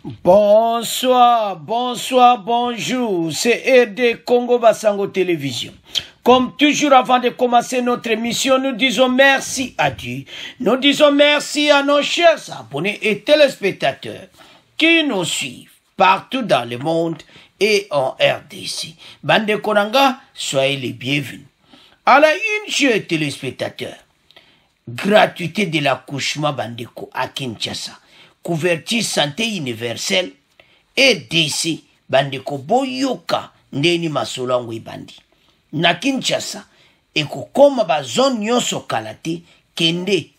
Bonsoir, bonsoir, bonjour. C'est RD Congo Basango Télévision. Comme toujours, avant de commencer notre émission, nous disons merci à Dieu. Nous disons merci à nos chers abonnés et téléspectateurs qui nous suivent partout dans le monde et en RDC. Bande Konanga, soyez les bienvenus. À la une, chers téléspectateurs, gratuité de l'accouchement Bandeko à Kinshasa. Couverture santé universelle et DC bandeko boyoka ndeni masolangwe bandi na Kinshasa ekokoma ba zone nyonso kalate kende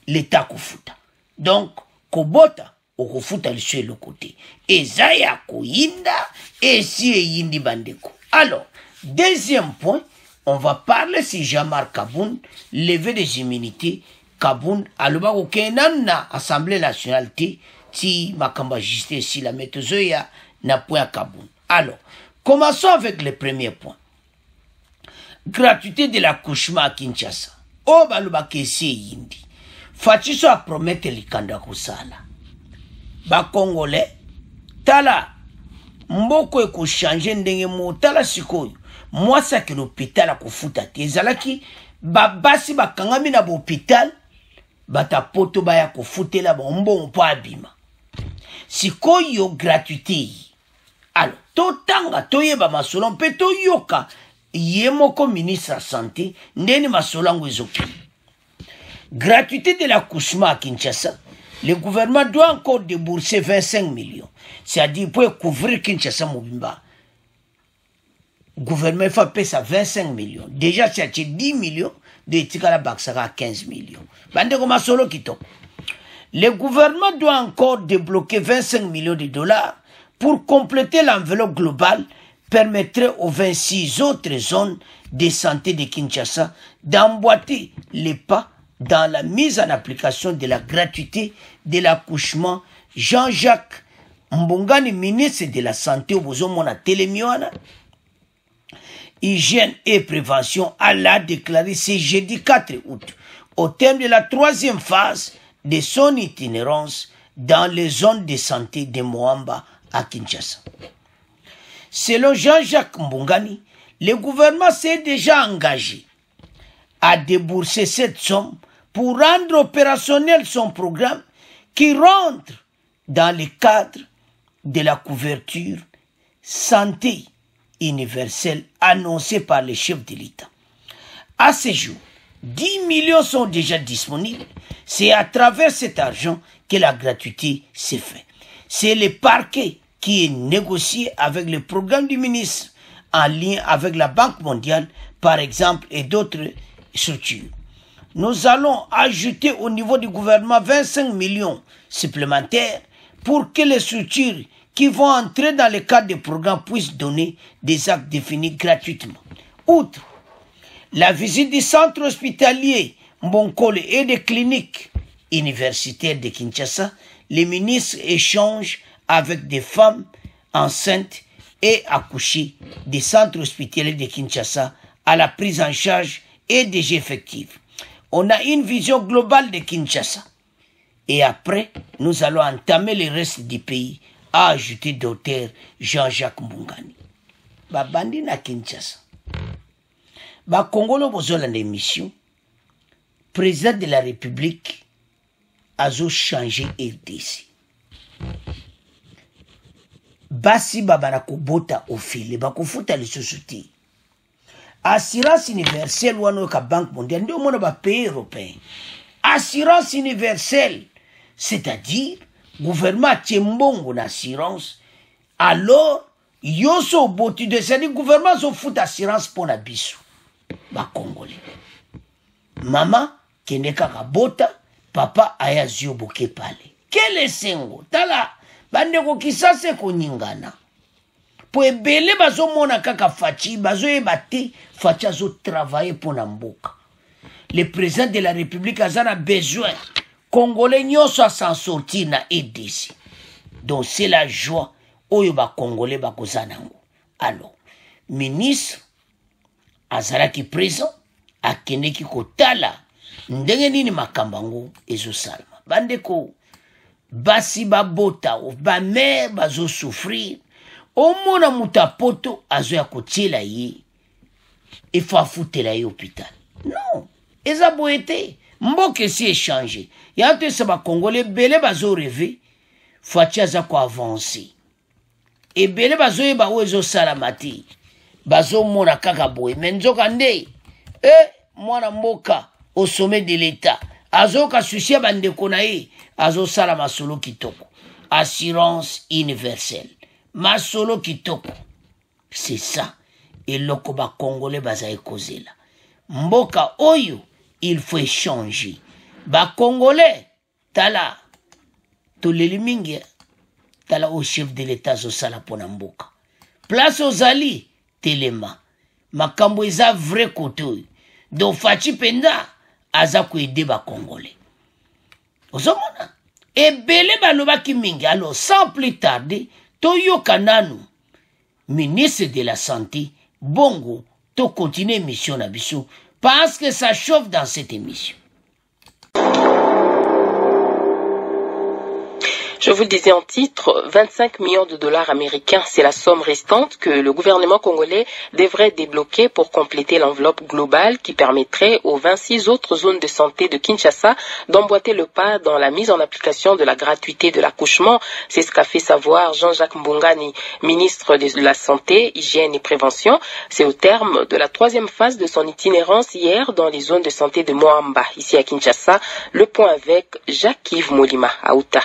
l'État kufuta donc kobota okufuta liswe le côté ezaya koyinda esi eyindi bandeko. Alors deuxième point, on va parler si Jean-Marc Kaboun levé des immunités Kaboun aloba kokenan na Assemblée nationale ti makamba juste si la metozoya na point Kaboun. Alors, commençons avec le premier point. Gratuité de l'accouchement à Kinshasa. O baloba kesi yindi. Fachiso a promettre likanda kusala. Ba Congolais tala mboko eko changer ndenge mo tala sikoyo. Mwasa ke l'hôpital a kufuta te ezalaki babasi bakangami na hôpital bata poto baya kufutela bombo mpo abima sikoyo gratuité. Alors totanga toyeba masolo mpe toyoka ye moko ministre ya santé ndeni masolango ezoki. Gratuité de l'accouchement à Kinshasa, le gouvernement doit encore débourser 25 millions, c'est-à-dire pour couvrir Kinshasa mobimba. Gouvernement fait payer ça 25 millions. Déjà, c'est 10 millions de Tikala Baksara à 15 millions. Le gouvernement doit encore débloquer 25 millions de dollars pour compléter l'enveloppe globale permettrait aux 26 autres zones de santé de Kinshasa d'emboîter les pas dans la mise en application de la gratuité de l'accouchement. Jean-Jacques Mbongani, ministre de la Santé au Bozomona Télémiona, Hygiène et prévention, l'a déclaré ce jeudi 4 août, au terme de la troisième phase de son itinérance dans les zones de santé de Moamba à Kinshasa. Selon Jean-Jacques Mbongani, le gouvernement s'est déjà engagé à débourser cette somme pour rendre opérationnel son programme qui rentre dans le cadre de la couverture santé universelle annoncée par le chef de l'État. À ce jour, 10 millions sont déjà disponibles. C'est à travers cet argent que la gratuité s'est faite. C'est le parquet qui est négocié avec le programme du ministre en lien avec la Banque mondiale, par exemple, et d'autres structures. Nous allons ajouter au niveau du gouvernement 25 millions supplémentaires pour que les structures qui vont entrer dans le cadre des programmes puissent donner des actes définis gratuitement. Outre la visite du centre hospitalier Mbonkole et des cliniques universitaires de Kinshasa, les ministres échangent avec des femmes enceintes et accouchées des centres hospitaliers de Kinshasa à la prise en charge et des effectifs. On a une vision globale de Kinshasa. Et après, nous allons entamer le reste du pays, a ajouté docteur Jean-Jacques Mbongani. Babandi na Kinshasa. Ba Congolo bozola l'émission. Président de la République a changé RDC. Basi babana kobota ofile bakufuta lisusuti. Assurance universelle wano ka Banque mondiale ndio mona ba pays européen. Assurance universelle, c'est-à-dire gouvernement tchembongo na assurance. Alors yoso boti de c'est-à-dire gouvernement so fout assurance pour na biso ba Congolais. Maman keneka kabota, papa ayazio boke pale. Quel esengo tala bandeko kisase koningana. Po ebele bazo mona kaka fachi bazo ebate fachi azo travailler pour na mboka. Le président de la République a besoin Congolais nyonso à s'en sortir na EDC. Donc c'est la joie oyo ba Congolais ba kozanango. Alors ministre azalaki présent akeneki kotala ndenge nini makambango ezo salma. Bandeko basi babota ba mère bazo souffrir omona muta poto azo ya kotiela ye il faut afutela ye hôpital non eza boete mboke si échanger ya te sa ba congolais belé bazo rêver fati aza ko avancer et belé bazo yeba ozo salamati bazo mona kaka boye menzoka nde mwana mboka au sommet de l'état azo ka sucia bandeko na ye azo sala masolo kitoko assurance universelle masolo kitoko c'est ça et loko ba congolais baza ekozela mboka oyo il faut échanger ba congolais tala toleli mingi tala au chef de l'état zo sala pona mboka place ozali telema makambo eza vrai côté oyo donc fachi penda aza ko aider ba congolais ozomona ebele balobaki mingi alors sans plus tarder toyoka nanu ministre de la santé bongo to continuer émission na biso parce que ça chauffe dans cette émission. Je vous le disais en titre, 25 millions de dollars américains, c'est la somme restante que le gouvernement congolais devrait débloquer pour compléter l'enveloppe globale qui permettrait aux 26 autres zones de santé de Kinshasa d'emboîter le pas dans la mise en application de la gratuité de l'accouchement. C'est ce qu'a fait savoir Jean-Jacques Mbongani, ministre de la Santé, Hygiène et Prévention. C'est au terme de la 3e phase de son itinérance hier dans les zones de santé de Moamba, ici à Kinshasa. Le point avec Jacques-Yves Molima, à Outa.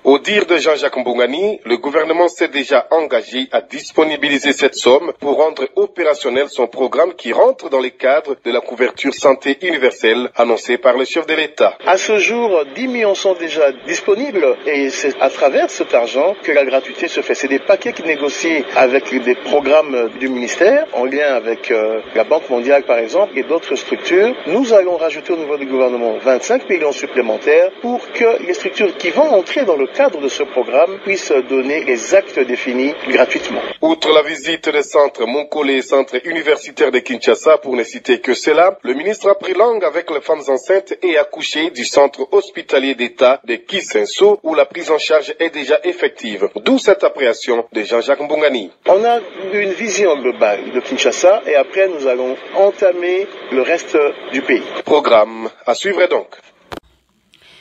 Au dire de Jean-Jacques Mbongani, le gouvernement s'est déjà engagé à disponibiliser cette somme pour rendre opérationnel son programme qui rentre dans les cadres de la couverture santé universelle annoncée par le chef de l'État. À ce jour, 10 millions sont déjà disponibles et c'est à travers cet argent que la gratuité se fait. C'est des paquets qui négocient avec des programmes du ministère en lien avec la Banque mondiale par exemple et d'autres structures. Nous allons rajouter au niveau du gouvernement 25 millions supplémentaires pour que les structures qui vont entrer dans le cadre de ce programme puissent donner les actes définis gratuitement. Outre la visite des centres Monkole, centre universitaire de Kinshasa, pour ne citer que cela, le ministre a pris langue avec les femmes enceintes et accouchées du centre hospitalier d'État de Kisenso, où la prise en charge est déjà effective. D'où cette appréciation de Jean-Jacques Mbongani. On a une vision globale de Kinshasa et après nous allons entamer le reste du pays. Programme à suivre donc.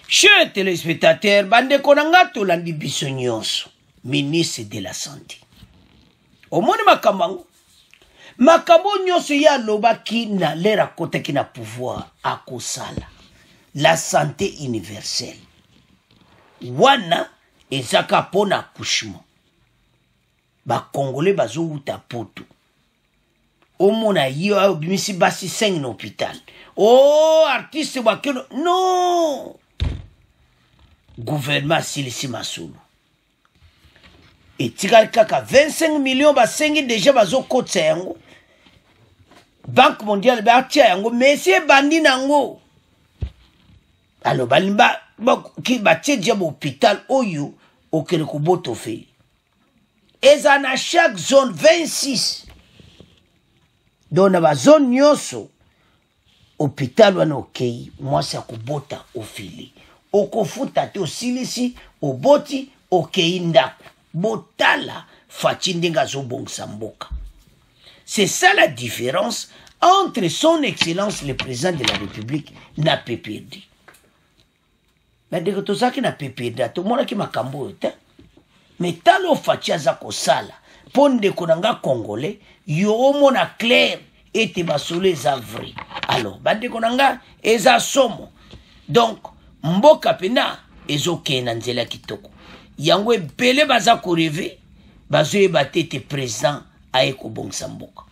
Chers téléspectateurs, bande konanga tolandi biso nyonso, ministre de la santé. Omoni makambo nyonso ya lobaki na lera kota ki na pouvoir akosala. La santé universelle. Wana ezaka pona accouchement. Ba Congolais bazo uta poto. Omona yo bimisi basi 5 na hôpital. Oh artiste wakeno non. Gouvernement silisi masolo. Et tikali kaka 25 millions basengi déjà bazo kotsa yango. Banque mondiale ba tia yango monsieur bandi nango. Alors balimba ki batie dia hôpital oyo okere ko boto fe. Eza na chaque zone 26. Donc na ba zone nyoso hôpital wana okei mwasi akobota ofili. Okofuta te osilisi oboti okei ndako botala fachi ndenga zobongisa mboka. C'est ça la différence entre son excellence le président de la République na PPRD. Mais dès que tout ça qui na PPRD tout mona ki makambo te. Mais talo fachi aza kosala ponde konanga congolais yo mona clair ete basole za vrai. Alors bande konanga eza somo. Donc mboka pena ezoke na nzela kitoko yango ebele baza ko rêver bazo ebatete président aye ko bongisa mboka.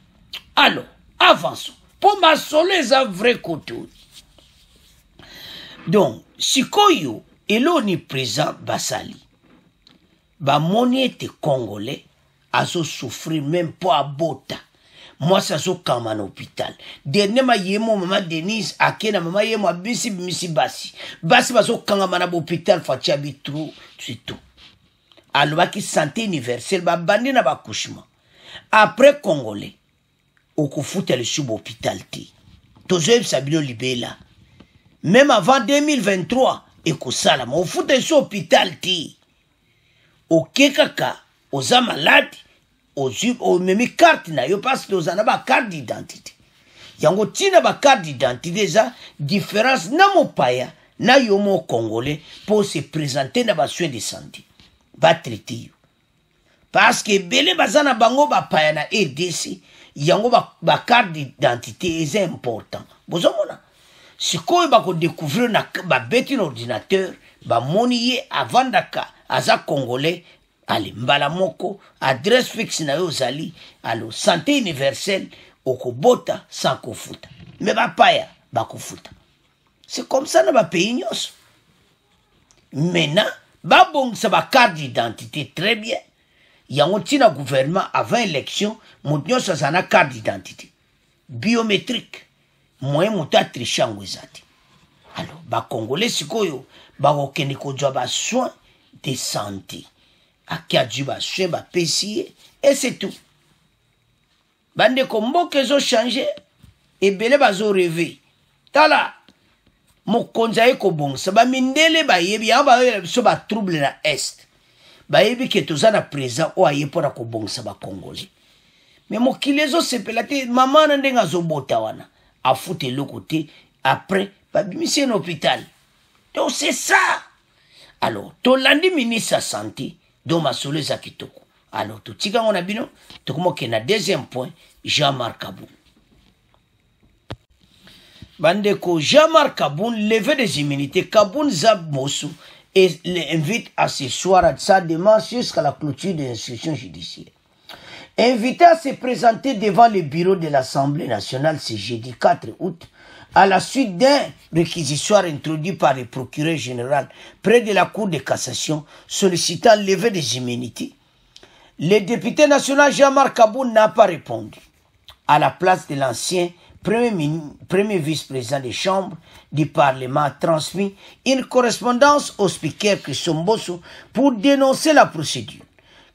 Alors avançons pour ma soleza vrai côté. Donc sikoyo eloni président basali ba moni ete congolais azo souffrir même pas bota. Moi ça so kama na hôpital. Dernièrement yemo maman Denise akena maman yemo abisi bimisi basi. Basi bazo kanga na hôpital fatia bitru c'est tout. Alors qui santé universelle ba bandi na ba couchement. Après congolais okufuta le sub hôpital ti. Tozo sabino libela. Même avant 2023 ekosala ma ofuta so hôpital ti okekaka oza malade omemi carte na yo parce que oza na ba carte d'identité yango tina ba carte d'identité eza différence na mopaya na yo mo congolais pour se présenter na ba soins de santé ba traiter yo parce que belé bazana bango ba paya na RDC yango ba carte d'identité est important bozomona sikoyo bako découvrir na ba beti ordinateur ba moni avant daka aza congolais ale mbala moko adresse fixe na yo zali alo santé universelle okobota sans kofuta mais ba paya bakofuta c'est comme ça na ba pays nyos maintenant ba bongisa ba carte d'identité très bien yango tina gouvernement avant élection moto nyonso aza na carte d'identité biométrique moyen moto atrishango ezati alors bacongolais sikoyo bakokende kozwa basoin de santé aki adu basoin bapesi ye et c'est tout bandeko mboka ezochange ebele bazoreve tala mokonzi aye kobongisa bamindele bayebi yango bayoyela biso batrouble na est bayebi ke toza na président oyo aye mpona kobongisa bacongolais mais mokili ezosepela te mama na ndenge azobota wana afuta eloko te après babimisi ye na hôpital donc c'est ça alors tolandi ministre ya santé donc masolo eza kitoko alors totika yango na bino tokomoke na deuxième point Jean-Marc Kaboun bandeko Jean-Marc Kaboun levé des immunités Kaboun Zab Mossou et l'invite à ce soir à sa démarche jusqu'à la clôture des instructions judiciaires. Invité à se présenter devant le bureau de l'Assemblée nationale ce jeudi 4 août, à la suite d'un réquisitoire introduit par le procureur général près de la Cour de cassation sollicitant levé des immunités, le député national Jean-Marc Kaboun n'a pas répondu. À la place de l'ancien premier vice-président des chambres du Parlement a transmis une correspondance au speaker Christian Mbosso pour dénoncer la procédure.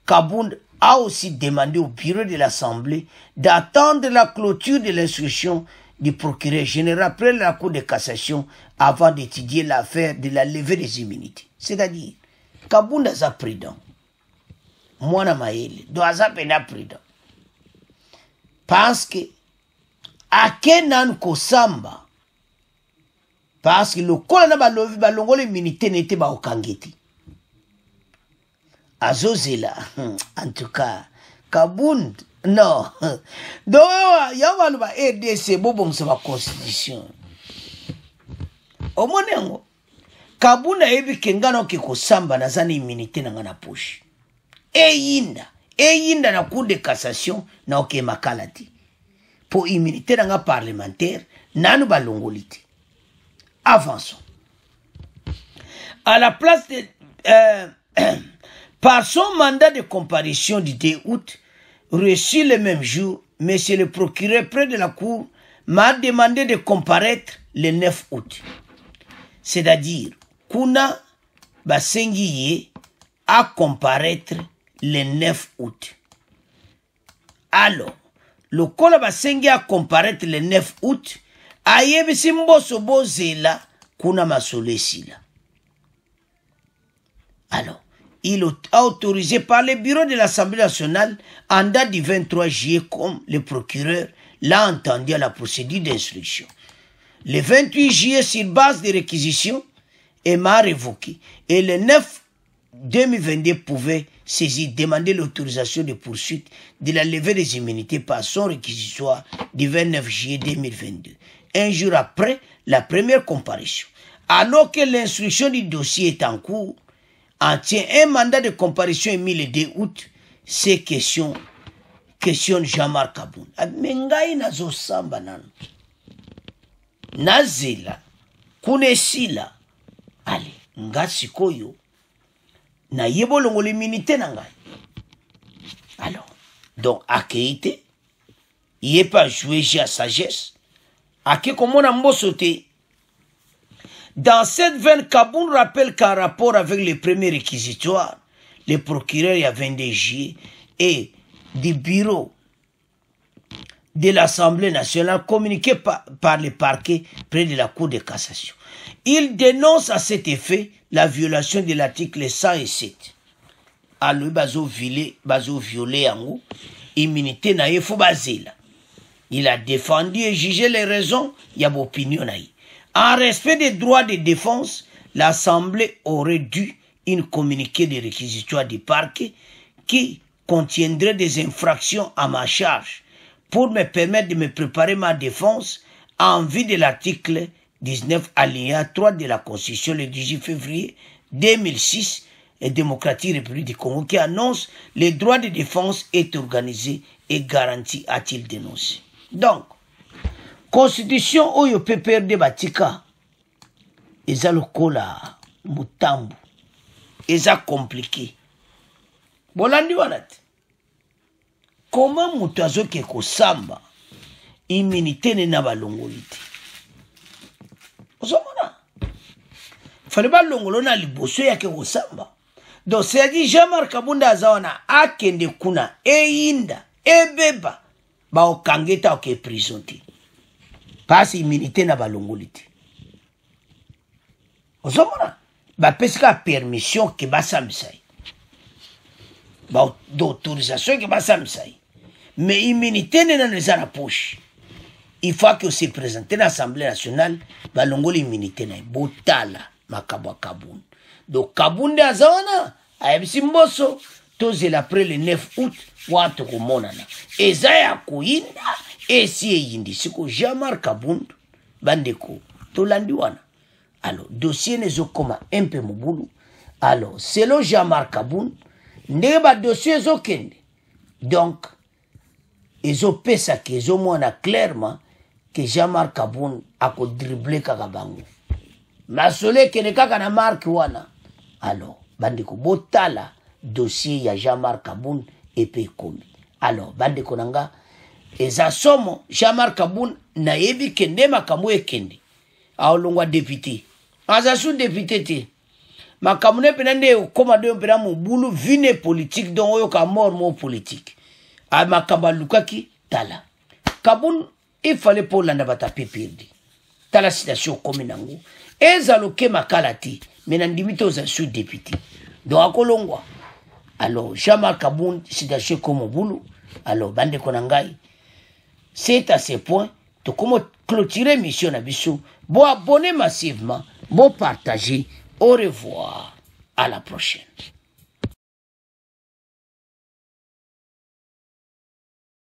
Kaboun a aussi demandé au bureau de l'Assemblée d'attendre la clôture de l'instruction du procureur général près de la Cour de cassation avant d'étudier l'affaire de la levée des immunités. C'est-à-dire, Kaboun a prudent. Mwana maele, doit appeler prudent. Parce que akenan kosamba parce que le kola na balovi balongo le militaire n'était pas au kangeti azozela en tout cas Kaboun non donc yawa ba RDC bobom sa constitution omonengo Kaboun ebi kengano ke kosamba na zana immunité na ngana poche eyinda na Cour de cassation na oke makalati pour immunité dans un parlementaire, nanu balongolite. Avançons. À la place de... par son mandat de comparution du 2 août, reçu le même jour, monsieur le procureur près de la cour m'a demandé de comparaître le 9 août. C'est-à-dire, Kuna Basengiye a comparaître le 9 août. Alors, le Kola Basengi a comparaître le 9 août, a yebisi Mbosso bozela kuna masolesila. Alors, il a autorisé par le bureau de l'Assemblée nationale en date du 23 juillet comme le procureur l'a entendu à la procédure d'instruction. Le 28 juillet, sur base de réquisitions, il m'a révoqué. Et le 9 2022 pouvait saisir, demander l'autorisation de poursuite de la levée des immunités par son réquisitoire du 29 juillet 2022, un jour après la première comparution. Alors que l'instruction du dossier est en cours, en tient un mandat de comparution émis le 2 août, ces questions Jean-Marc Kaboun. Mengai nazo samba nanu. Nazela, kunesila, allez, ngasikoyo. Na yebo longo l'immunité na ngai. Alors, donc, akeite, il n'est pas joué à sagesse. Ake comment on a sauté. Dans cette veine, Kaboun rappelle qu'en rapport avec les premiers réquisitoires, le procureur il y a 22 juillet et du bureau de l'Assemblée nationale communiqué par le parquet près de la Cour de cassation. Il dénonce à cet effet la violation de l'article 107. Alors, bazo violé en immunité na yefo bazela. Il a défendu et jugé les raisons, il y a opinion naï. En respect des droits de défense, l'Assemblée aurait dû une communiqué de réquisitoire du parquet qui contiendrait des infractions à ma charge pour me permettre de me préparer ma défense en vue de l'article 19 alinéa 3 de la Constitution le 18 février 2006 et démocratique République du Congo qui annonce les droits de défense est organisé et garanti, a-t-il dénoncé. Donc, Constitution oyo PPRD batika eza lokola mutambu eza compliqué. Bolandi wanati. Comment mutu azoke kosamba immunité na balongoli te. Ozomona. Fale balongolo na liboso yake kosamba. Donc c'est dit Jean-Marc Kabunda azawana akende kuna eyinda ebeba ba okangeta oke prison te. Pas immunité na balongoli te. Ozomona. Ba pesika permission ke basamisai. Ba d'autorisation ke basamisai. Mais immunité n'est dans la poche. Il faut que se présente à l'Assemblée nationale, balongo l'immunité na botala makabwa Kabund. Donc Kabund azana ayebisi mboso tozela après le 9 août watu kumonana. Ezaya kuinda esi yindi siko Jean-Marc Kabund bandeko tolandi wana. Alors dossier nezo koma un peu mobulu. Alors selon Jean-Marc Kabund ndeba dossier zo kende. Donc ezo pesa ke ezo mona clairement que Jean-Marc Kabund a dribblé kakabango. Masole kene kaka na Marc wana. Alors, bandeko botala dossier ya Jean-Marc Kabund epe komi. Alors, bandeko nanga eza somo Jean-Marc Kabund na yebi kende makambo ekende. Aolongwa député. Aza sous député te. Makambo ne penande okoma de mpena mobulu vine politique donc oyo ka mort mo politique. A makamba lukaki tala. Kabund il fallait pour l'andabata PPRD. Dans la situation commune. Et aloke makalati. Mais n'andimite aux sous-députés. Donc à Kolongwa. Alors, Jean-Marc Kabund, situation comme au boulot. Alors, bande konangai. C'est à ce point. To comment clôturer mission à Bissou. Bon abonner massivement. Bon partager. Au revoir. À la prochaine.